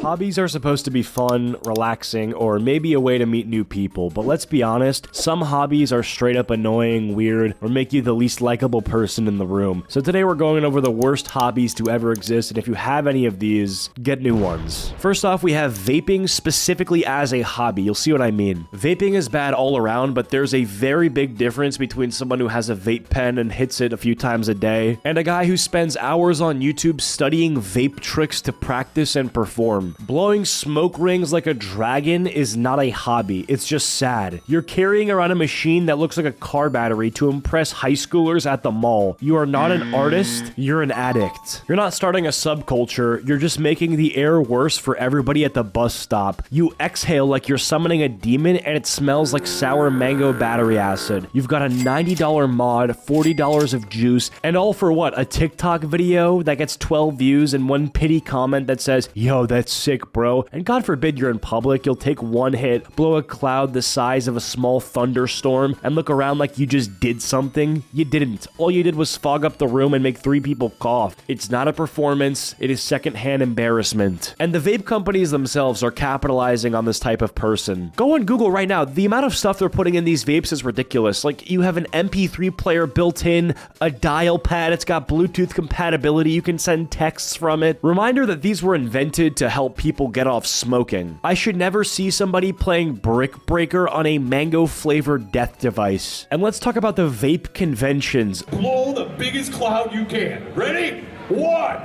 Hobbies are supposed to be fun, relaxing, or maybe a way to meet new people, but let's be honest, some hobbies are straight up annoying, weird, or make you the least likable person in the room. So today we're going over the worst hobbies to ever exist, and if you have any of these, get new ones. First off, we have vaping specifically as a hobby. You'll see what I mean. Vaping is bad all around, but there's a very big difference between someone who has a vape pen and hits it a few times a day, and a guy who spends hours on YouTube studying vape tricks to practice and perform. Blowing smoke rings like a dragon is not a hobby, it's just sad. You're carrying around a machine that looks like a car battery to impress high schoolers at the mall. You are not an artist, you're an addict. You're not starting a subculture, you're just making the air worse for everybody at the bus stop. You exhale like you're summoning a demon and it smells like sour mango battery acid. You've got a $90 mod, $40 of juice, and all for what? A TikTok video that gets 12 views and one pity comment that says, "Yo, that's sick, bro." And God forbid you're in public, you'll take one hit, blow a cloud the size of a small thunderstorm, and look around like you just did something. You didn't. All you did was fog up the room and make 3 people cough. It's not a performance, it is secondhand embarrassment. And the vape companies themselves are capitalizing on this type of person. Go on Google right now, the amount of stuff they're putting in these vapes is ridiculous. Like, you have an MP3 player built in, a dial pad, it's got Bluetooth compatibility, you can send texts from it. Reminder that these were invented to help people get off smoking. I should never see somebody playing Brick Breaker on a mango-flavored death device. And let's talk about the vape conventions. Blow the biggest cloud you can. Ready? 1,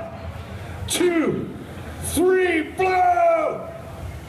2, 3, blow!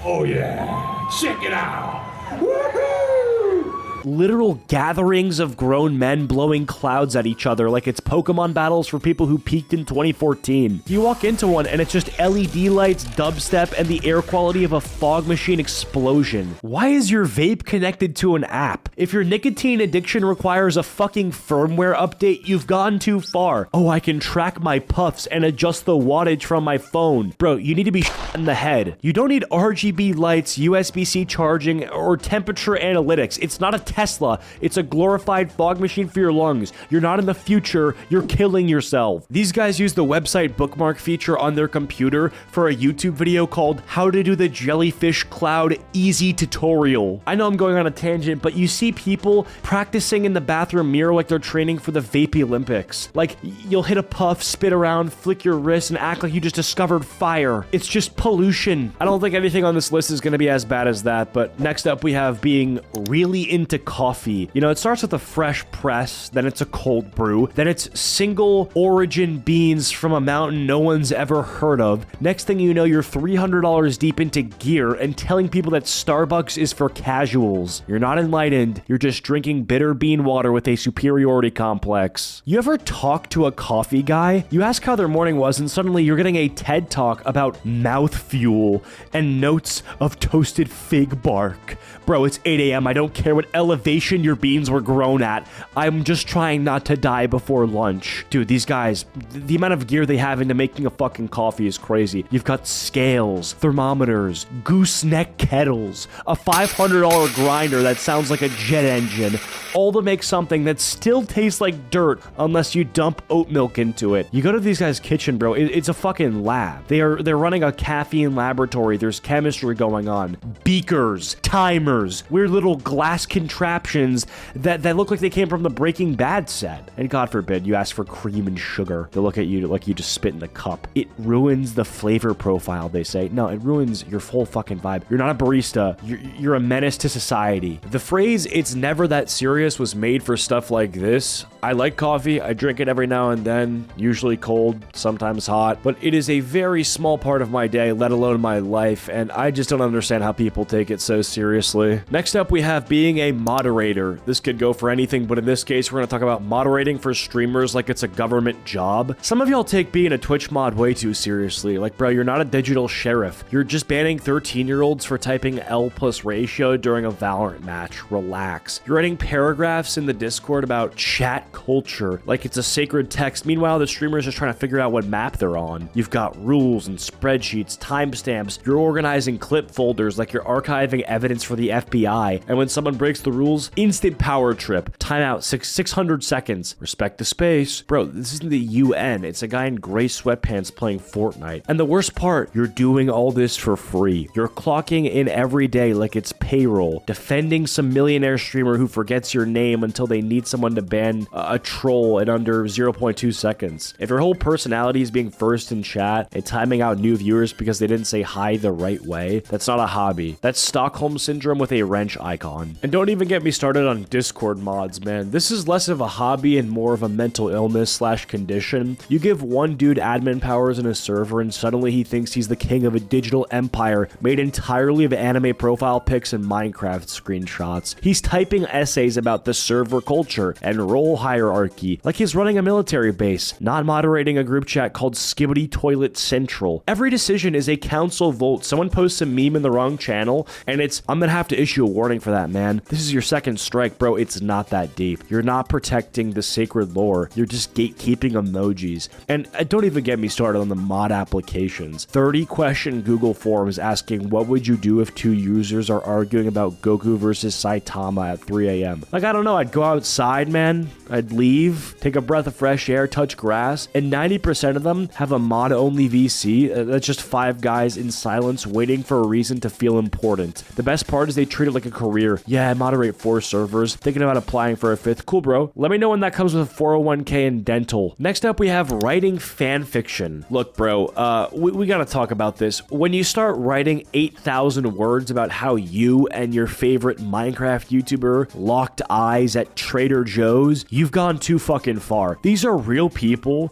Oh yeah, check it out. Woohoo! Literal gatherings of grown men blowing clouds at each other like it's Pokemon battles for people who peaked in 2014. You walk into one and it's just LED lights, dubstep, and the air quality of a fog machine explosion. Why is your vape connected to an app? If your nicotine addiction requires a fucking firmware update, you've gone too far. Oh, I can track my puffs and adjust the wattage from my phone. Bro, you need to be in the head. You don't need RGB lights, USB-C charging, or temperature analytics. It's not a Tesla. It's a glorified fog machine for your lungs. You're not in the future. You're killing yourself. These guys use the website bookmark feature on their computer for a YouTube video called How to Do the Jellyfish Cloud Easy Tutorial. I know I'm going on a tangent, but you see people practicing in the bathroom mirror like they're training for the Vape Olympics. Like, you'll hit a puff, spit around, flick your wrist, and act like you just discovered fire. It's just pollution. I don't think anything on this list is going to be as bad as that, but next up we have being really into coffee. You know, it starts with a fresh press, then it's a cold brew, then it's single origin beans from a mountain no one's ever heard of. Next thing you know, you're $300 deep into gear and telling people that Starbucks is for casuals. You're not enlightened, you're just drinking bitter bean water with a superiority complex. You ever talk to a coffee guy? You ask how their morning was and suddenly you're getting a TED talk about mouth fuel and notes of toasted fig bark. Bro, it's 8 a.m. I don't care what elevation your beans were grown at. I'm just trying not to die before lunch. Dude, these guys, the amount of gear they have into making a fucking coffee is crazy. You've got scales, thermometers, gooseneck kettles, a $500 grinder that sounds like a jet engine, all to make something that still tastes like dirt unless you dump oat milk into it. You go to these guys' kitchen, bro, it's a fucking lab. They're running a caffeine laboratory. There's chemistry going on. Beakers, timers, weird little glass contraptions that look like they came from the Breaking Bad set. And God forbid you ask for cream and sugar. They'll look at you like you just spit in the cup. It ruins the flavor profile, they say. No, it ruins your whole fucking vibe. You're not a barista. You're a menace to society. The phrase, "it's never that serious," was made for stuff like this. I like coffee. I drink it every now and then, usually cold, sometimes hot, but it is a very small part of my day, let alone my life, and I just don't understand how people take it so seriously. Next up, we have being a moderator. This could go for anything, but in this case, we're going to talk about moderating for streamers like it's a government job. Some of y'all take being a Twitch mod way too seriously. Like, bro, you're not a digital sheriff. You're just banning 13-year-olds for typing L+ratio during a Valorant match. Relax. You're writing paragraphs in the Discord about chat culture like it's a sacred text. Meanwhile, the streamer is just trying to figure out what map they're on. You've got rules and spreadsheets, timestamps. You're organizing clip folders like you're archiving evidence for the FBI. And when someone breaks the rules. Instant power trip. Timeout 600 seconds. Respect the space. Bro, this isn't the UN. It's a guy in gray sweatpants playing Fortnite. And the worst part, you're doing all this for free. You're clocking in every day like it's payroll. Defending some millionaire streamer who forgets your name until they need someone to ban a troll in under 0.2 seconds. If your whole personality is being first in chat and timing out new viewers because they didn't say hi the right way, that's not a hobby. That's Stockholm Syndrome with a wrench icon. And don't even get me started on Discord mods, man. This is less of a hobby and more of a mental illness / condition. You give one dude admin powers in a server and suddenly he thinks he's the king of a digital empire made entirely of anime profile pics and Minecraft screenshots. He's typing essays about the server culture and role hierarchy like he's running a military base, not moderating a group chat called Skibbity Toilet Central. Every decision is a council vote. Someone posts a meme in the wrong channel and it's, I'm gonna have to issue a warning for that, man. This is your second strike, bro. It's not that deep. You're not protecting the sacred lore. You're just gatekeeping emojis. And don't even get me started on the mod applications. 30-question Google Forms asking, what would you do if two users are arguing about Goku versus Saitama at 3 a.m.? Like, I don't know. I'd go outside, man. I'd leave, take a breath of fresh air, touch grass, and 90% of them have a mod-only VC. That's just 5 guys in silence waiting for a reason to feel important. The best part is they treat it like a career. Yeah, I moderate 4 servers, thinking about applying for a 5th. Cool, bro. Let me know when that comes with 401k and dental. Next up, we have writing fan fiction. Look, bro, we gotta talk about this. When you start writing 8,000 words about how you and your favorite Minecraft YouTuber locked eyes at Trader Joe's, you've gone too fucking far. These are real people.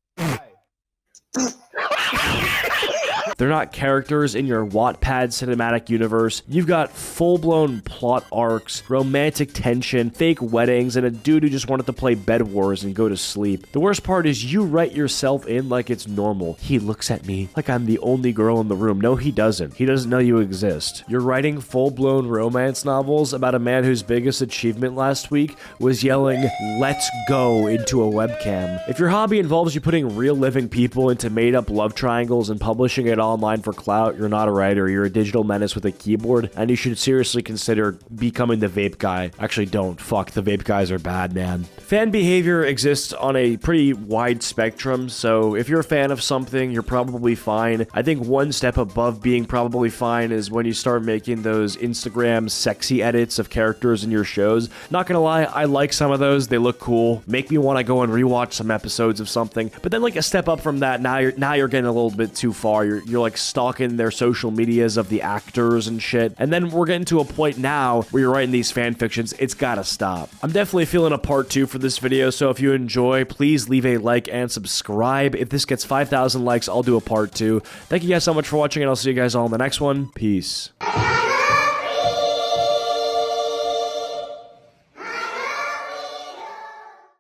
They're not characters in your Wattpad cinematic universe. You've got full-blown plot arcs, romantic tension, fake weddings, and a dude who just wanted to play Bed Wars and go to sleep. The worst part is you write yourself in like it's normal. He looks at me like I'm the only girl in the room. No, he doesn't. He doesn't know you exist. You're writing full-blown romance novels about a man whose biggest achievement last week was yelling, "Let's go," into a webcam. If your hobby involves you putting real living people into made-up love triangles and publishing it online for clout, you're not a writer. You're a digital menace with a keyboard, and you should seriously consider becoming the vape guy. Actually, don't. Fuck, the vape guys are bad, man. Fan behavior exists on a pretty wide spectrum, so if you're a fan of something, you're probably fine. I think one step above being probably fine is when you start making those Instagram sexy edits of characters in your shows. Not gonna lie, I like some of those. They look cool. Make me want to go and rewatch some episodes of something. But then, like, a step up from that, now you're getting a little bit too far. You're like stalking their social medias of the actors and shit. And then we're getting to a point now where you're writing these fan fictions. It's gotta stop. I'm definitely feeling a part 2 for this video, so if you enjoy, please leave a like and subscribe. If this gets 5,000 likes, I'll do a part 2. Thank you guys so much for watching, and I'll see you guys all in the next one. Peace.